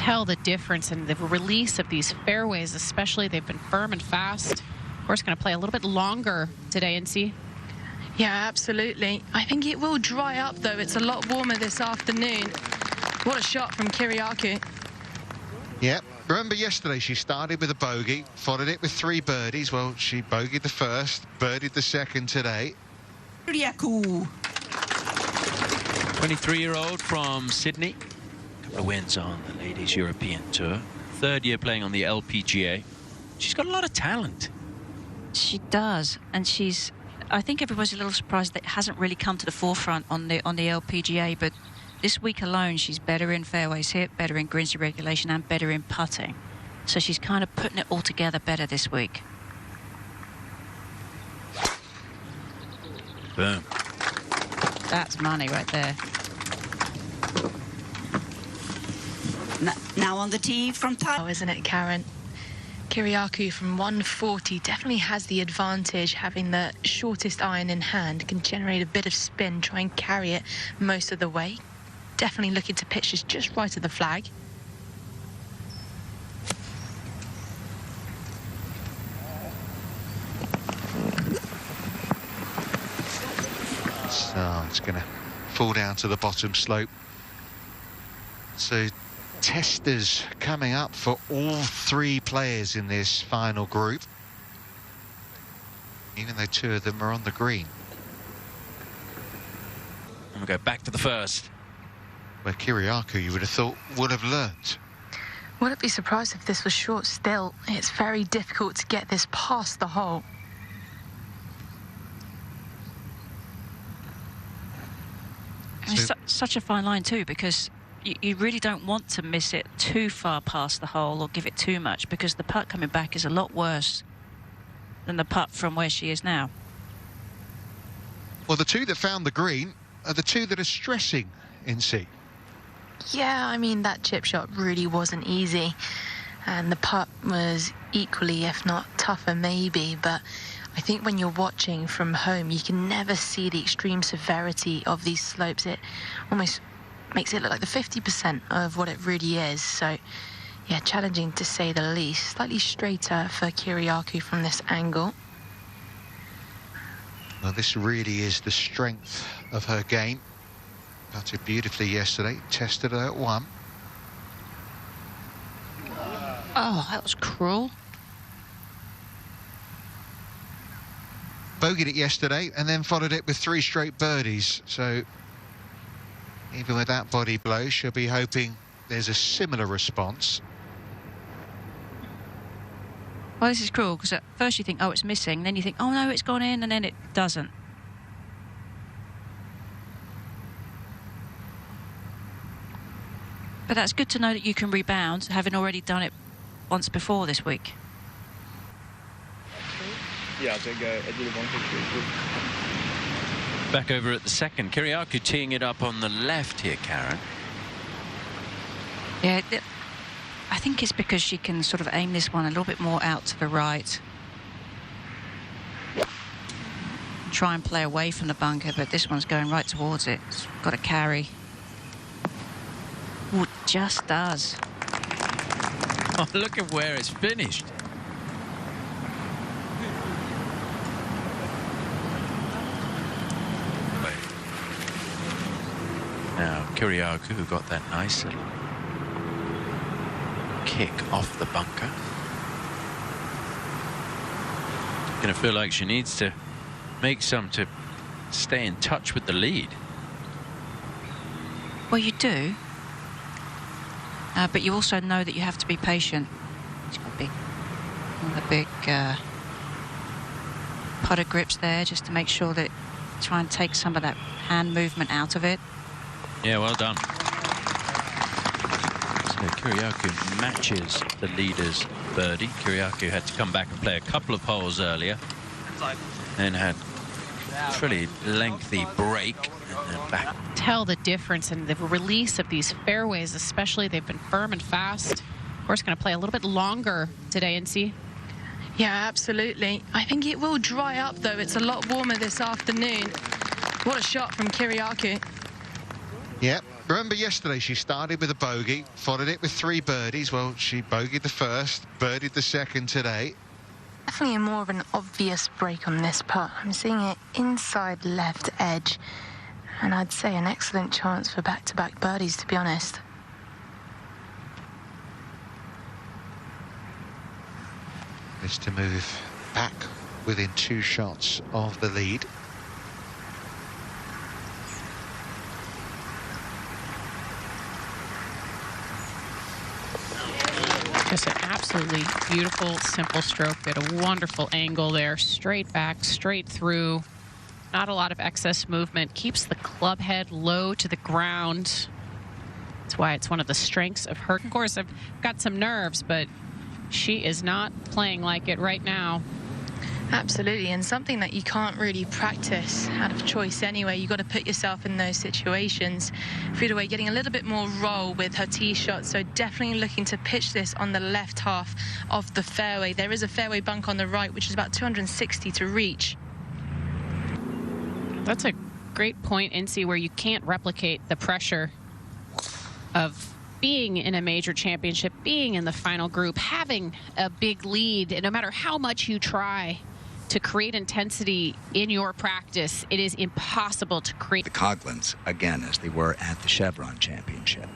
tell the difference in the release of these fairways, especially. They've been firm and fast. Of course, going to play a little bit longer today, NC. Yeah, absolutely. I think it will dry up, though. It's a lot warmer this afternoon. What a shot from Kyriacou. Yeah, remember yesterday she started with a bogey, followed it with 3 birdies. Well, she bogeyed the first, birdied the second today. Kyriacou. 23-year-old from Sydney. A couple of wins on the Ladies European Tour. 3rd year playing on the LPGA. She's got a lot of talent. She does, and I think everybody's a little surprised that it hasn't really come to the forefront on the LPGA, but this week alone she's better in fairways hit, better in greens regulation, and better in putting. So she's kind of putting it all together better this week. Boom. That's money right there. Now on the tee from Oh, isn't it, Karen? Kyriacou from 140 definitely has the advantage, having the shortest iron in hand, can generate a bit of spin, try and carry it most of the way. Definitely looking to pitch this just right of the flag. So it's going to fall down to the bottom slope. So testers coming up for all 3 players in this final group, even though 2 of them are on the green. And we go back to the first. Where Kyriacou, you would have thought, would have learnt. Wouldn't be surprised if this was short still. It's very difficult to get this past the hole. It's such a fine line too, because you really don't want to miss it too far past the hole or give it too much, because the putt coming back is a lot worse than the putt from where she is now. Well, the 2 that found the green are the 2 that are stressing in C. Yeah, I mean, that chip shot really wasn't easy, and the putt was equally, if not tougher maybe, but I think when you're watching from home, you can never see the extreme severity of these slopes. It almost makes it look like the 50% of what it really is. So, yeah, challenging to say the least. Slightly straighter for Kyriacou from this angle. Well, this really is the strength of her game. Putted beautifully yesterday, tested her at 1. Oh, that was cruel. Bogeyed it yesterday and then followed it with 3 straight birdies. So even with that body blow, she'll be hoping there's a similar response. Well, this is cruel, because at first you think, oh, it's missing, then you think, oh no, it's gone in, and then it doesn't. But that's good to know that you can rebound, having already done it once before this week. Yeah, I think I did it once. Back over at the second. Kyriacou teeing it up on the left here, Karen. Yeah, I think it's because she can sort of aim this one a little bit more out to the right. Try and play away from the bunker, but this one's going right towards it. It's got to carry. Ooh, it just does. Oh, look at where it's finished. Now, Kyriacou got that nice little kick off the bunker. Gonna feel like she needs to make some to stay in touch with the lead. Well, you do. But you also know that you have to be patient. She's got one of the big putter grips there, just to make sure that try and take some of that hand movement out of it. Yeah, well done. So Kyriacou matches the leader's birdie. Kyriacou had to come back and play a couple of holes earlier, and had a pretty lengthy break, and then back. Tell the difference in the release of these fairways, especially. They've been firm and fast. Of course, going to play a little bit longer today, NC. Yeah, absolutely. I think it will dry up, though. It's a lot warmer this afternoon. What a shot from Kyriacou. Yeah, Remember yesterday she started with a bogey, followed it with 3 birdies. Well, she bogeyed the first, birdied the second today. Definitely more of an obvious break on this putt. I'm seeing it inside left edge, and I'd say an excellent chance for back-to-back birdies, to be honest. Is to move back within 2 shots of the lead. Just an absolutely beautiful, simple stroke. They had a wonderful angle there. Straight back, straight through. Not a lot of excess movement. Keeps the club head low to the ground. That's why it's one of the strengths of her. Of course, I've got some nerves, but she is not playing like it right now. Absolutely, and something that you can't really practice out of choice anyway. You've got to put yourself in those situations. Friedeway getting a little bit more roll with her tee shot, so definitely looking to pitch this on the left half of the fairway. There is a fairway bunk on the right, which is about 260 to reach. That's a great point, Incy, where you can't replicate the pressure of being in a major championship, being in the final group, having a big lead, and no matter how much you try to create intensity in your practice, it is impossible to create. The Coglins, again, as they were at the Chevron Championship.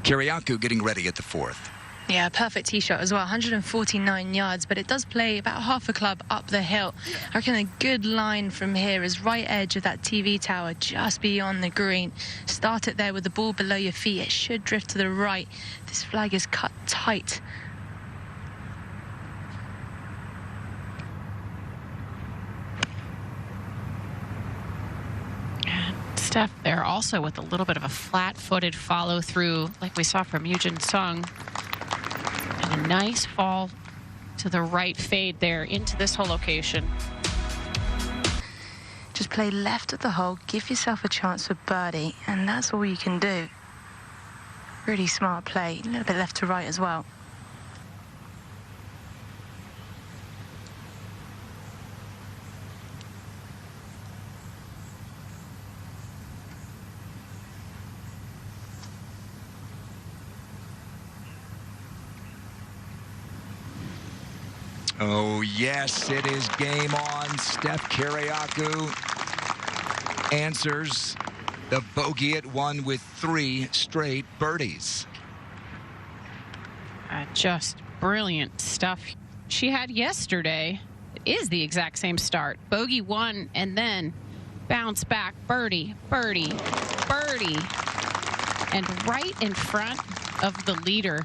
Kyriacou getting ready at the 4th. Yeah, perfect tee shot as well, 149 yards, but it does play about half a club up the hill. I reckon a good line from here is right edge of that TV tower, just beyond the green. Start it there with the ball below your feet. It should drift to the right. This flag is cut tight. Steph there also with a little bit of a flat-footed follow-through like we saw from Yujin Sung. And a nice fall to the right fade there into this whole location. Just play left of the hole, give yourself a chance for birdie, and that's all you can do. Really smart play, a little bit left to right as well. Oh, yes, it is game on. Steph Kyriacou answers the bogey at 1 with 3 straight birdies. Just brilliant stuff she had yesterday. It is the exact same start. Bogey 1 and then bounce back, birdie, birdie, birdie. And right in front of the leader.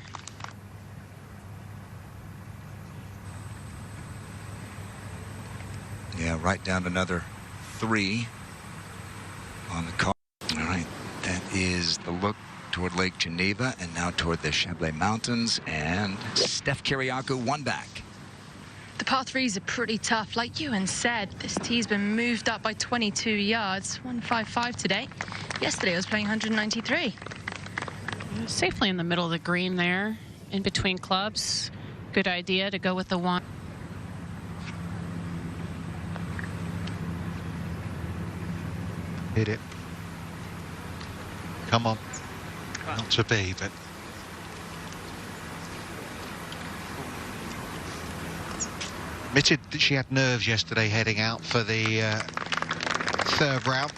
Yeah, right down another 3 on the car. All right, that is the look toward Lake Geneva and now toward the Chablais Mountains, and Steph Kyriacou 1 back. The par 3s are pretty tough. Like Ewan said, this tee's been moved up by 22 yards, 155 today. Yesterday I was playing 193. Safely in the middle of the green there, in between clubs. Good idea to go with the 1. Hit it. Come on. Not to be, but admitted that she had nerves yesterday heading out for the 3rd round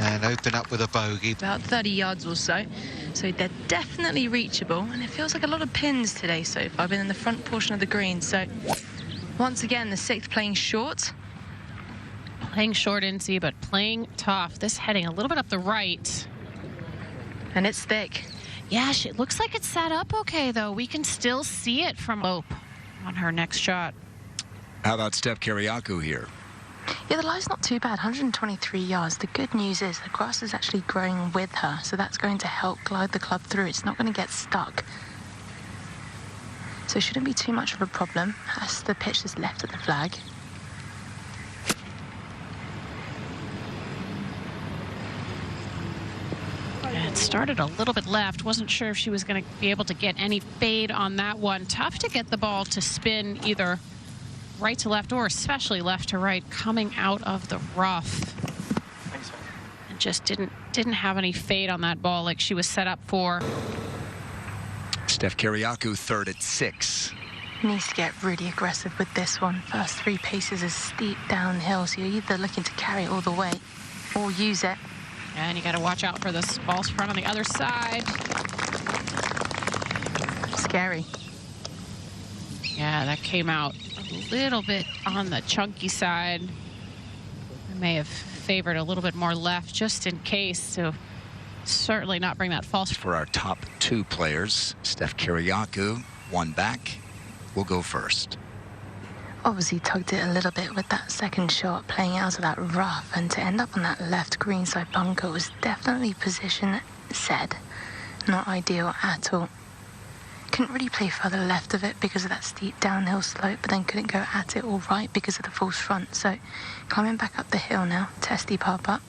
and open up with a bogey. About 30 yards or so. So they're definitely reachable, and it feels like a lot of pins today so far. I've been in the front portion of the green. So once again, the 6th playing short. Playing short, Incy, but playing tough. This heading a little bit up the right. And it's thick. Yeah, it looks like it's set up okay, though. We can still see it from Lope on her next shot. How about Steph Kyriacou here? Yeah, the lie's not too bad, 123 yards. The good news is the grass is actually growing with her, so that's going to help glide the club through. It's not going to get stuck. So it shouldn't be too much of a problem as the pitch is left at the flag. It started a little bit left. Wasn't sure if she was going to be able to get any fade on that one. Tough to get the ball to spin either right to left or especially left to right coming out of the rough. And just didn't didn't have any fade on that ball like she was set up for. Steph Kyriacou third at 6. Needs to get really aggressive with this one. First 3 paces is steep downhill, so you're either looking to carry it all the way or use it. And you got to watch out for this false front on the other side. Scary. Yeah, that came out a little bit on the chunky side. I may have favored a little bit more left just in case, so certainly not bring that false. For our top 2 players, Steph Kyriacou, 1 back, will go first. Obviously tugged it a little bit with that second shot, playing out of that rough, and to end up on that left greenside bunker was definitely position said. Not ideal at all. Couldn't really play further left of it because of that steep downhill slope, but then couldn't go at it all right because of the false front. So climbing back up the hill now, testy par putt.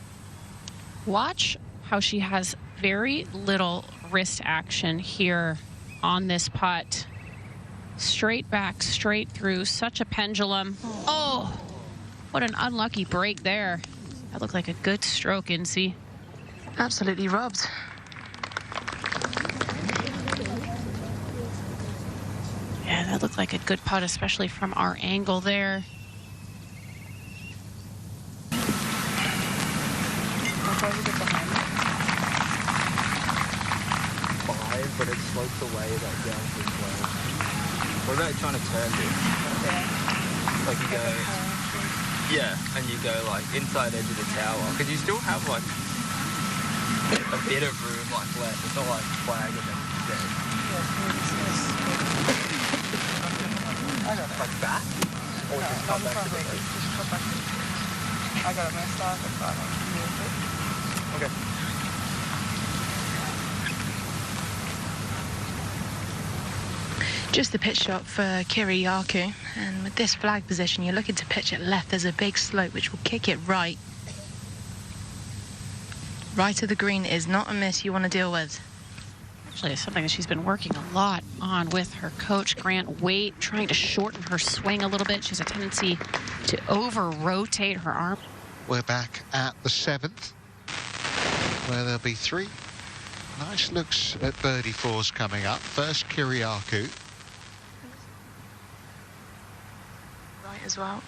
Watch how she has very little wrist action here on this putt. Straight back, straight through, such a pendulum. Oh, what an unlucky break there. That looked like a good stroke, Incy. Absolutely robbed. Yeah, that looked like a good putt, especially from our angle there. But it slopes away that down to 12. What about trying to turn it? Like you go, yeah, and you go like inside edge of the tower. Because you still have like a bit of room like left. It's not like flag and then dead. Like back? Or just come back to the right? Just come back. I got a messed up. Okay. Just the pitch shot for Kyriacou, and with this flag position you're looking to pitch it left. There's a big slope which will kick it right. Right of the green is not a miss you want to deal with. Actually, it's something that she's been working a lot on with her coach, Grant Waite, trying to shorten her swing a little bit. She has a tendency to over-rotate her arm. We're back at the 7th, where there'll be 3 nice looks at birdie 4s coming up. First, Kyriacou. Right as well.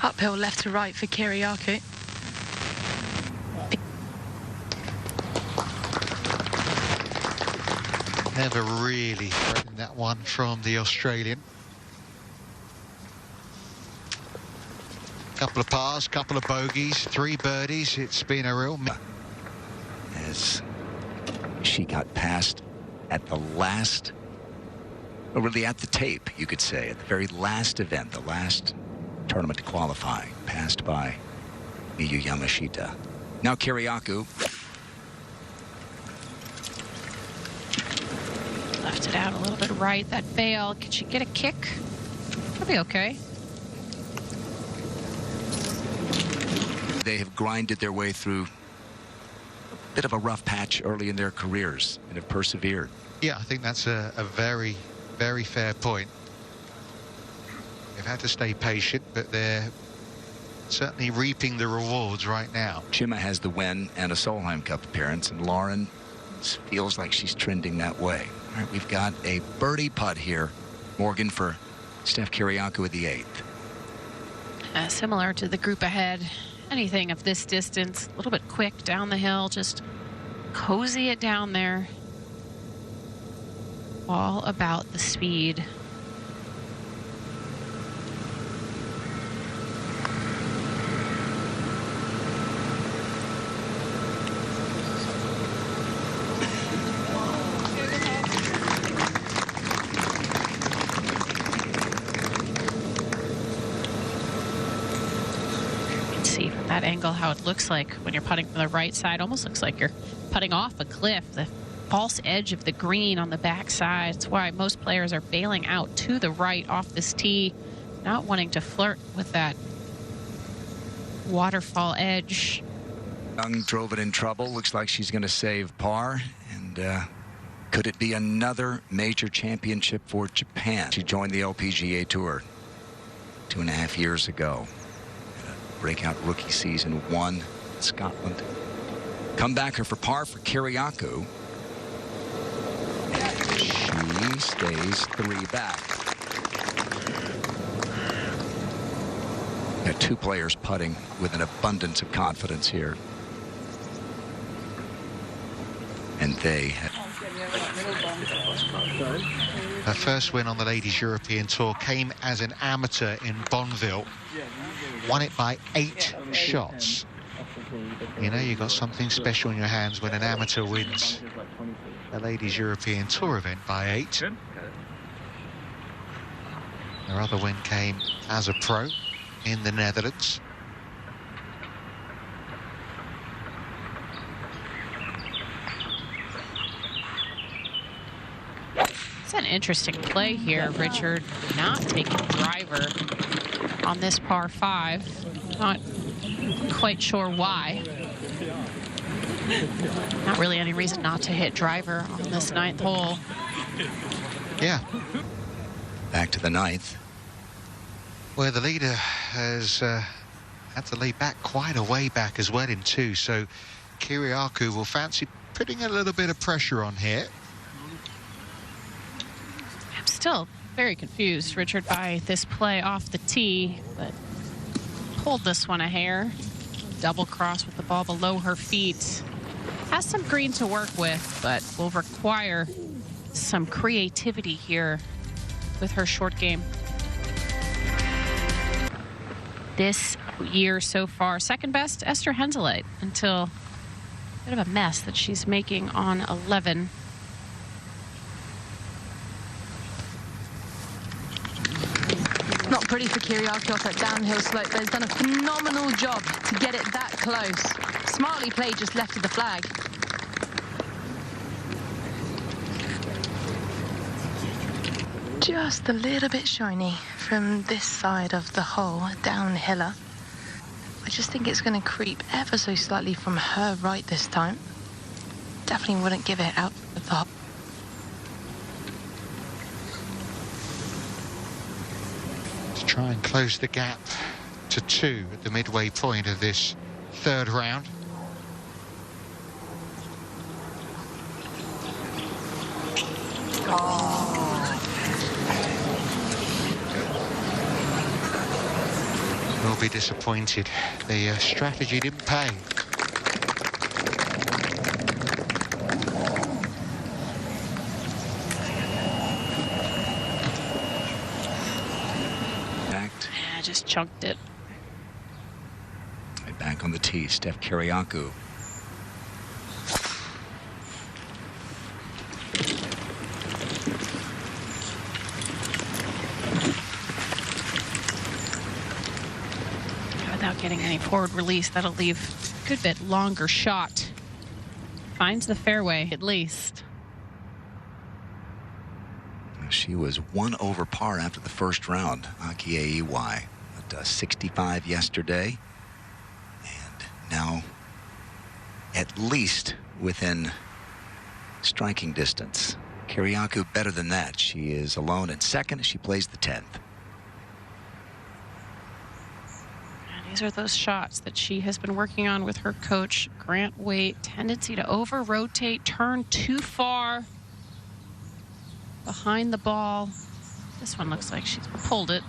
Uphill left to right for Kyriacou. Never really threatened that one from the Australian. Couple of pars, couple of bogeys, 3 birdies. It's been a real... As she got past at the last, or really at the tape, you could say, at the very last event, the last tournament to qualify, passed by Miyu Yamashita. Now Kyriacou. Left it out a little bit right. That fail. Can she get a kick? That'll be okay. They have grinded their way through a bit of a rough patch early in their careers and have persevered. Yeah, I think that's a very, very fair point. They've had to stay patient, but they're certainly reaping the rewards right now. Chima has the win and a Solheim Cup appearance, and Lauren feels like she's trending that way. All right, we've got a birdie putt here, Morgan, for Steph Kyriacou at the 8th. Similar to the group ahead. Anything of this distance, a little bit quick down the hill, just cozy it down there. All about the speed. That angle, how it looks like when you're putting from the right side, almost looks like you're putting off a cliff. The false edge of the green on the back side. That's why most players are bailing out to the right off this tee, not wanting to flirt with that waterfall edge. Young drove it in trouble. Looks like she's going to save par. And could it be another major championship for Japan? She joined the LPGA Tour 2.5 years ago. Breakout rookie season 1 in Scotland. Comebacker for par for Kyriacou. She stays 3 back. Got 2 players putting with an abundance of confidence here. And they have... Her first win on the Ladies European Tour came as an amateur in Bonneville. Won it by 8 shots. You know, you've got something special in your hands when an amateur wins the Ladies European Tour event by 8. Her other win came as a pro in the Netherlands. It's an interesting play here, Richard. Not taking driver on this par 5. Not quite sure why. Not really any reason not to hit driver on this 9th hole. Yeah. Back to the 9th. Where the leader has had to lay back quite a way back as well in 2. So Kyriacou will fancy putting a little bit of pressure on here. I'm still very confused, Richard, by this play off the tee, but pulled this one a hair. Double cross with the ball below her feet. Has some green to work with, but will require some creativity here with her short game. This year so far, second best, Esther Henseleit, until a bit of a mess that she's making on 11. Not pretty for Kyriacou off that downhill slope, but has done a phenomenal job to get it that close. Smartly played, just left of the flag. Just a little bit shiny from this side of the hole, downhiller. I just think it's going to creep ever so slightly from her right this time. Definitely wouldn't give it out of the hole. Try and close the gap to 2 at the midway point of this 3rd round. Will be disappointed. The strategy didn't pay. Just chunked it. Right back on the tee, Steph Kyriacou. Without getting any forward release, that'll leave a good bit longer shot. Finds the fairway, at least. She was 1 over par after the first round, Aki Aiwai. At 65 yesterday, and now at least within striking distance. Kyriacou better than that. She is alone in 2nd. She plays the 10th. And these are those shots that she has been working on with her coach, Grant Waite. Tendency to over-rotate, turn too far behind the ball. This one looks like she's pulled it.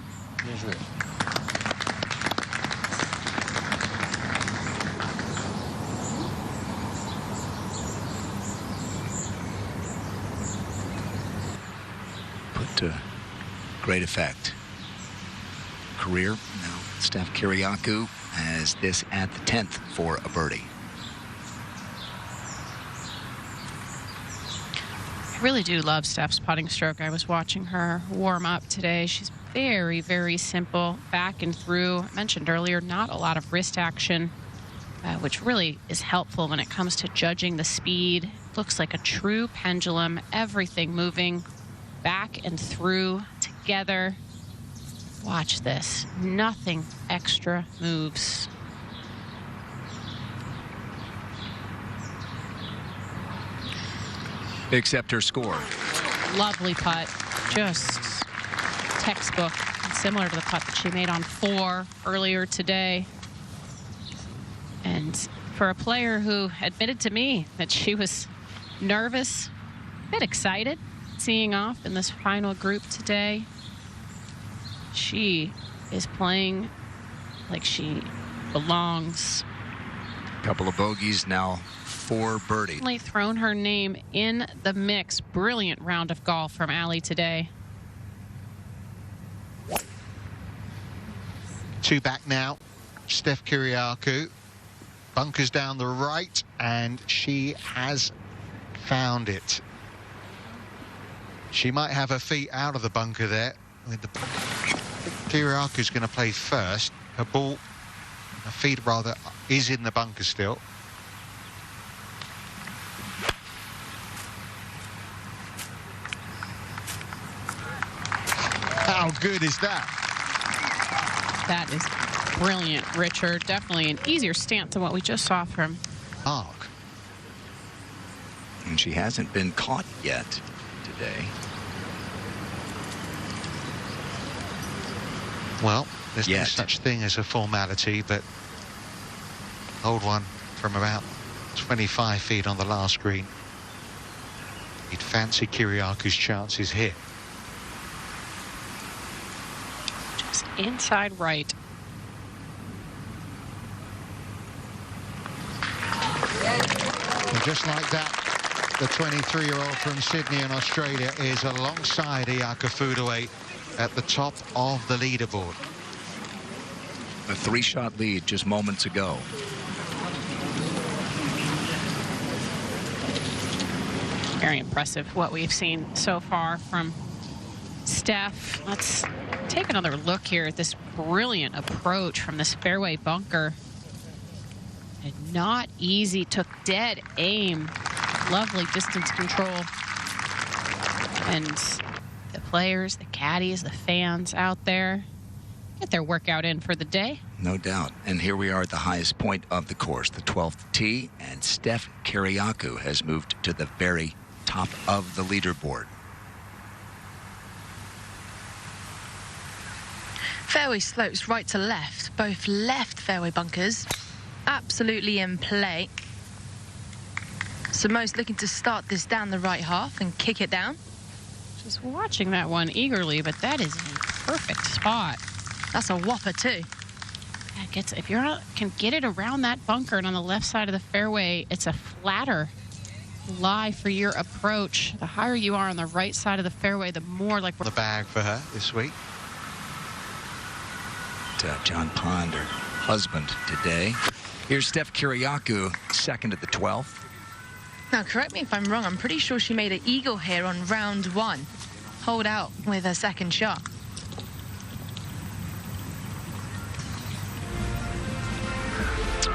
To great effect. Career, now Steph Kyriacou has this at the 10th for a birdie. I really do love Steph's putting stroke. I was watching her warm up today. She's very, very simple, back and through. I mentioned earlier, not a lot of wrist action, which really is helpful when it comes to judging the speed. Looks like a true pendulum, everything moving back and through together. Watch this. Nothing extra moves. Except her score. Lovely putt. Just textbook. I'd similar to the putt that she made on 4 earlier today. And for a player who admitted to me that she was nervous, a bit excited, teeing off in this final group today, she is playing like she belongs. Couple of bogeys, now 4 birdies. Thrown her name in the mix. Brilliant round of golf from Allie today. 2 back now. Steph Kyriacou. Bunkers down the right, and she has found it. She might have her feet out of the bunker there. Kyriacou's going to play first. Her ball, her feet rather, is in the bunker still. How good is that? That is brilliant, Richard. Definitely an easier stance than what we just saw from Mark. And she hasn't been caught yet today. Well, there's no such thing as a formality, but hold one from about 25 feet on the last green. You'd fancy Kyriacou's chances here. just inside right. And just like that, the 23-year-old from Sydney in Australia is alongside Kyriacou at the top of the leaderboard. A 3-shot lead just moments ago. Very impressive what we've seen so far from Steph. Let's take another look here at this brilliant approach from this fairway bunker. And not easy, took dead aim. Lovely distance control. And the players, the caddies, the fans out there get their workout in for the day. No doubt. And here we are at the highest point of the course, the 12th tee, and Steph Kyriacou has moved to the very top of the leaderboard. Fairway slopes right to left, both left fairway bunkers, absolutely in play. Simone's looking to start this down the right half and kick it down. Just watching that one eagerly, but that is a perfect spot. That's a whopper too. That gets, if you can get it around that bunker and on the left side of the fairway, it's a flatter lie for your approach. The higher you are on the right side of the fairway, the more like the bag for her this week. John Pond, her husband today. Here's Steph Kyriacou, second at the 12th. Now, correct me if I'm wrong, I'm pretty sure she made an eagle here on round 1. Hold out with her second shot.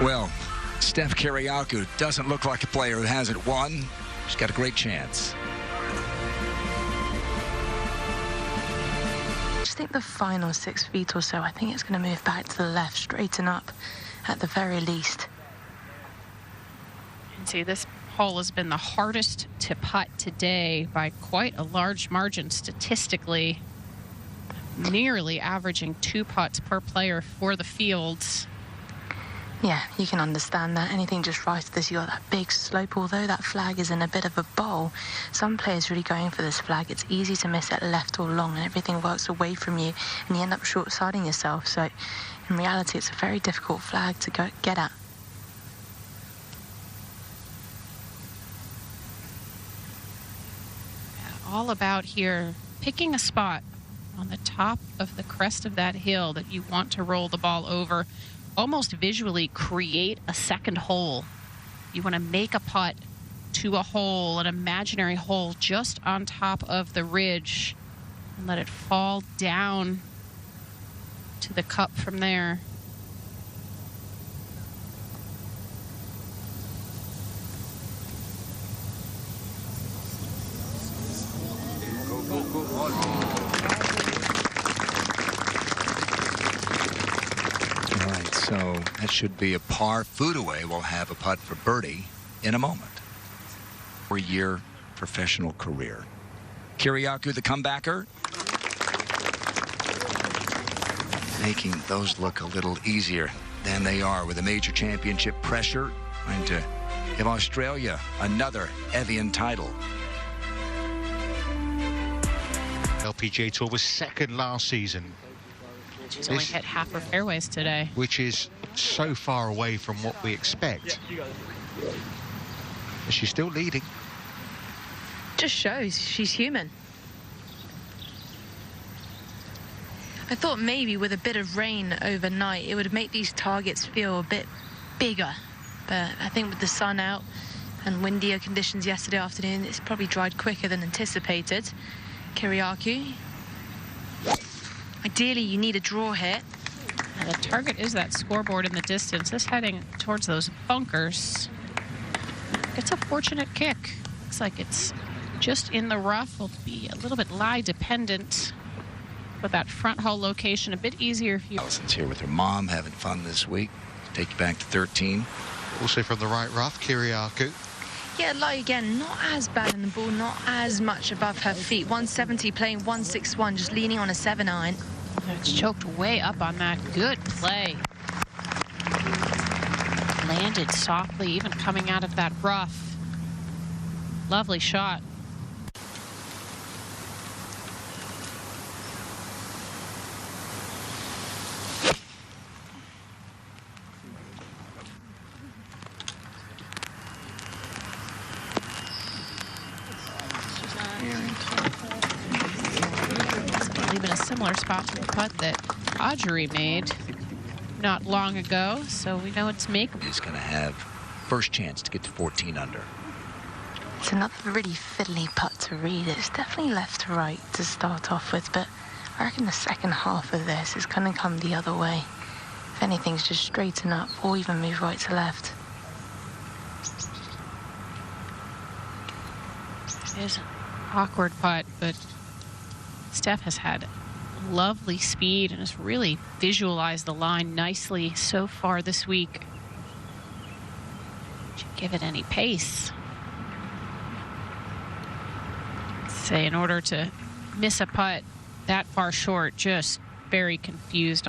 Well, Steph Kyriacou doesn't look like a player who hasn't won. She's got a great chance. I just think the final 6 feet or so, I think it's going to move back to the left, straighten up at the very least. And see, this hole has been the hardest to putt today by quite a large margin statistically, nearly averaging 2 putts per player for the fields. Yeah, you can understand that. Anything just right of this, you got that big slope. Although that flag is in a bit of a bowl, some players really going for this flag. It's easy to miss it left or long, and everything works away from you, and you end up short-siding yourself. So, in reality, it's a very difficult flag to get at. All about here, picking a spot on the top of the crest of that hill that you want to roll the ball over. Almost visually create a second hole. You want to make a putt to a hole, an imaginary hole just on top of the ridge, and let it fall down to the cup from there. So that should be a par. Foodaway will have a putt for birdie in a moment. 4-year professional career. Kyriacou, the comebacker. making those look a little easier than they are with the major championship pressure, trying to give Australia another Evian title. LPGA Tour was second last season. She's only hit half her fairways today. Which is so far away from what we expect. But she's still leading. Just shows she's human. I thought maybe with a bit of rain overnight, it would make these targets feel a bit bigger. But I think with the sun out and windier conditions yesterday afternoon, it's probably dried quicker than anticipated. Kyriacou. Ideally, you need a draw hit. And the target is that scoreboard in the distance. This heading towards those bunkers. It's a fortunate kick. Looks like it's just in the rough. Will be a little bit lie dependent. With that front hole location, a bit easier if you... Allison's here with her mom, having fun this week. Take you back to 13. Also from the right rough, Kyriacou. Yeah, lie again, not as bad in the ball, not as much above her feet. 170 playing 161, just leaning on a 7-iron. It's choked way up on that. Good play. Landed softly, even coming out of that rough. Lovely shot. Leaving a similar spot to the putt that Audrey made not long ago, so we know it's makeable. He's going to have first chance to get to 14 under. It's another really fiddly putt to read. It's definitely left to right to start off with, but I reckon the second half of this is going to come the other way. If anything's just straighten up or even move right to left. It is an awkward putt, but Steph has had lovely speed and has really visualized the line nicely so far this week. Should give it any pace. Say, in order to miss a putt that far short, just very confused.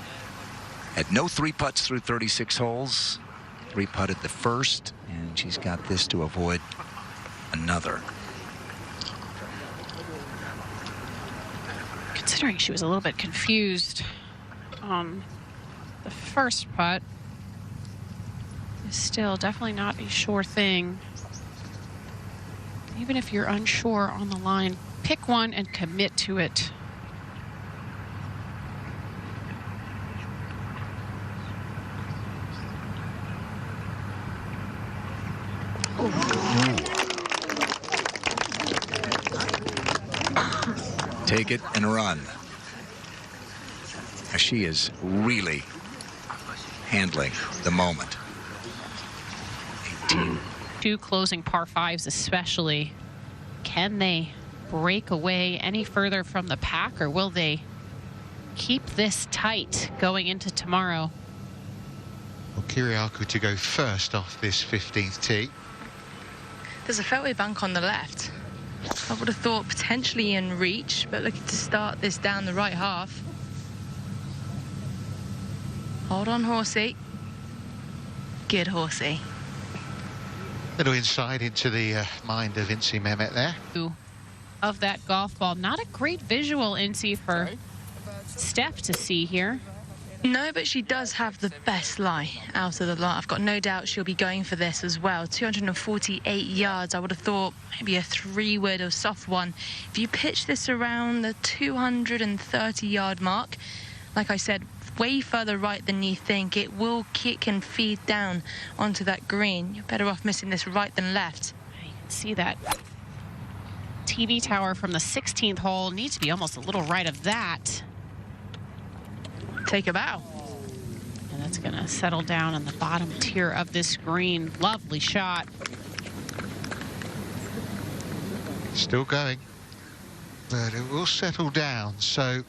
Had no 3 putts through 36 holes. 3 putted the first, and she's got this to avoid another. Considering she was a little bit confused on the first putt, is still definitely not a sure thing. Even if you're unsure on the line, pick one and commit to it. Take it and run. She is really handling the moment. 18. 2 closing par 5s especially. Can they break away any further from the pack, or will they keep this tight going into tomorrow? Well, Kyriacou to go first off this 15th tee. There's a fairway bank on the left. I would have thought potentially in reach, but looking to start this down the right half. Hold on, horsey. Good horsey. Little insight into the mind of Incy Mehmet there. Of that golf ball. Not a great visual, Incy, for Steph to see here. No, but she does have the best lie out of the lot. I've got no doubt she'll be going for this as well. 248 yards. I would have thought maybe a 3-wood or soft one. If you pitch this around the 230-yard mark, like I said, way further right than you think, it will kick and feed down onto that green. You're better off missing this right than left. You can see that TV tower from the 16th hole needs to be almost a little right of that. Take a bow. And that's going to settle down on the bottom tier of this green. Lovely shot. Still going, but it will settle down. So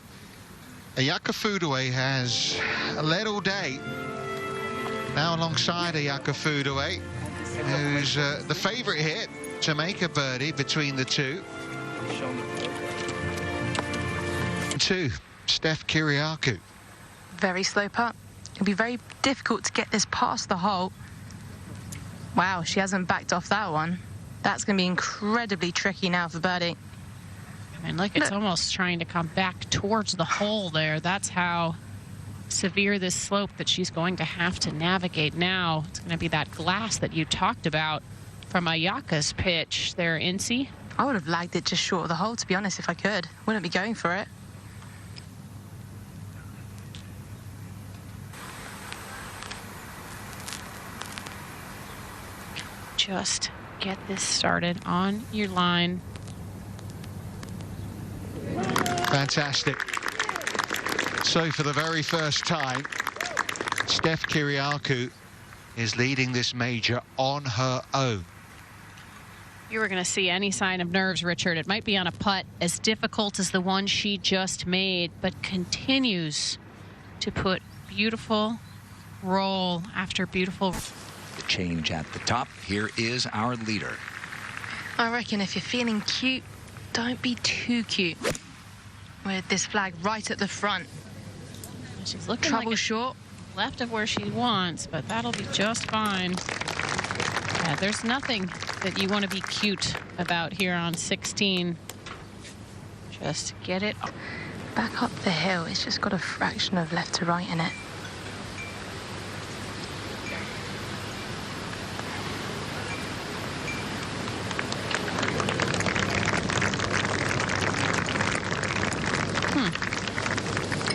Ayaka Foodaway has led all day. Now alongside Ayaka Foodaway, who's the favourite hit to make a birdie between the two. Steph Kyriacou. Very slow putt. It'll be very difficult to get this past the hole. Wow, she hasn't backed off that one. That's going to be incredibly tricky now for birdie. And look, it's almost trying to come back towards the hole there. That's how severe this slope that she's going to have to navigate now. It's going to be that glass that you talked about from Ayaka's pitch there, Incy. I would have lagged it just short of the hole, to be honest, if I could. Wouldn't be going for it. Just get this started on your line. Fantastic. So for the very first time, Steph Kyriacou is leading this major on her own. You were going to see any sign of nerves, Richard. It might be on a putt as difficult as the one she just made, but continues to put beautiful roll after beautiful. The change at the top. Here is our leader. I reckon if you're feeling cute, don't be too cute. With this flag right at the front. She's looking Trouble like short. Left of where she wants, but that'll be just fine. Yeah, there's nothing that you want to be cute about here on 16. Just get it. Back up the hill, it's just got a fraction of left to right in it.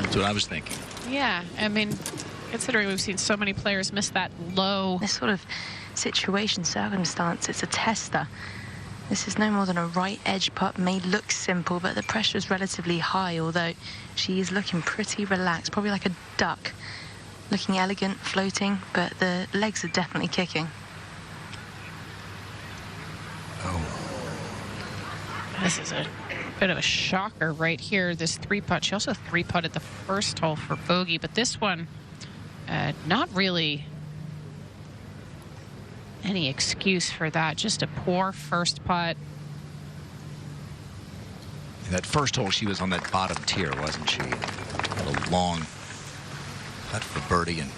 That's what I was thinking. Yeah, I mean, considering we've seen so many players miss that low. This sort of situation, circumstance, it's a tester. This is no more than a right edge putt. May look simple, but the pressure is relatively high, although she is looking pretty relaxed, probably like a duck. Looking elegant, floating, but the legs are definitely kicking. Oh. This is a bit of a shocker right here, this three-putt. She also three-putted the first hole for bogey, but this one, not really any excuse for that. Just a poor first putt. That first hole, she was on that bottom tier, wasn't she? A long putt for birdie and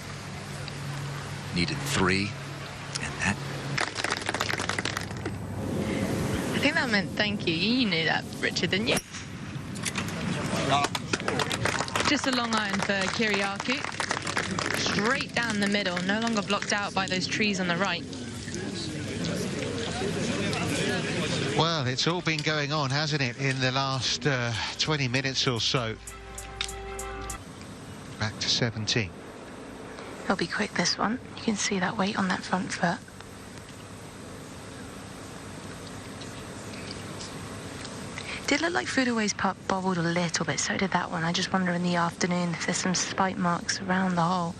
needed 3. And that. I think that meant thank you. You knew that, Richard, didn't you? Just a long iron for Kyriacou. Straight down the middle, no longer blocked out by those trees on the right. Well, it's all been going on, hasn't it, in the last 20 minutes or so. Back to 17. It'll be quick, this one. You can see that weight on that front foot. Did look like Foodaway's putt bobbled a little bit, so did that one. I just wonder in the afternoon if there's some spike marks around the hole.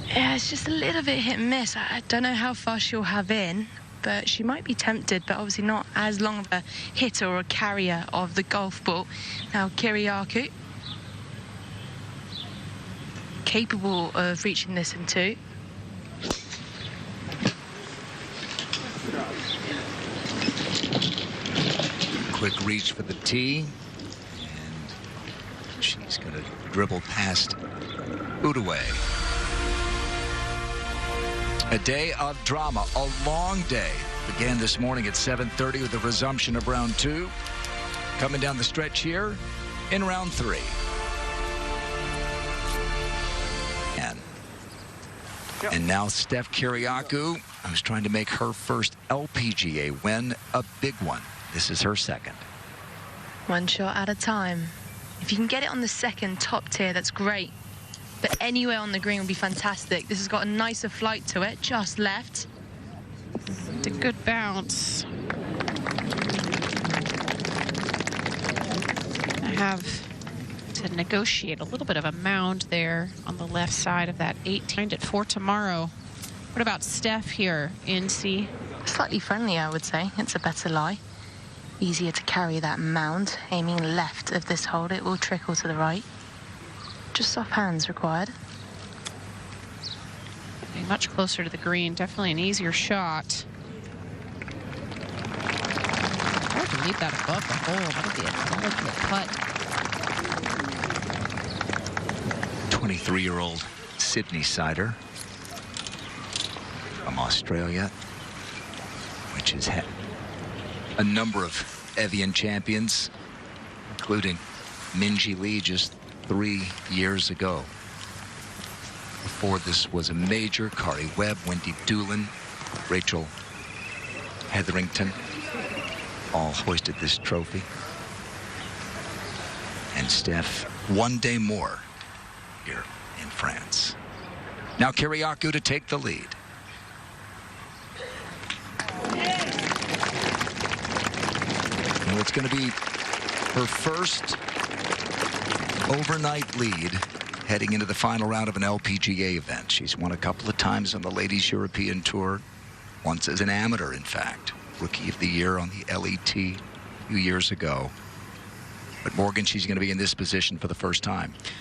Yeah, it's just a little bit hit and miss. I don't know how far she'll have in, but she might be tempted, but obviously not as long of a hitter or a carrier of the golf ball. Now, Kyriacou, capable of reaching this in 2. Quick reach for the tee. And she's going to dribble past Foodaway. A day of drama, a long day. Began this morning at 7:30 with the resumption of round 2. Coming down the stretch here in round 3. And now Steph Kyriacou, who's trying to make her first LPGA win, a big one. This is her second. One shot at a time. If you can get it on the second top tier, that's great. But anywhere on the green would be fantastic. This has got a nicer flight to it, just left. It's a good bounce. I have to negotiate a little bit of a mound there on the left side of that 18 for tomorrow. What about Steph here, Incy? Slightly friendly, I would say. It's a better lie. Easier to carry that mound. Aiming left of this hole, it will trickle to the right. Just soft hands required. Be much closer to the green. Definitely an easier shot. Hard to leave that above the hole. That'll be a delicate putt. 23-year-old Sydney Sider from Australia, which has had a number of Evian champions, including Minjee Lee just 3 years ago. Before this was a major, Kari Webb, Wendy Doolin, Rachel Hetherington all hoisted this trophy. And Steph, one day more here in France. Now Kyriacou to take the lead. And it's going to be her first overnight lead heading into the final round of an LPGA event. She's won a couple of times on the Ladies European Tour, once as an amateur, in fact. Rookie of the Year on the LET a few years ago. But Morgan, she's going to be in this position for the first time.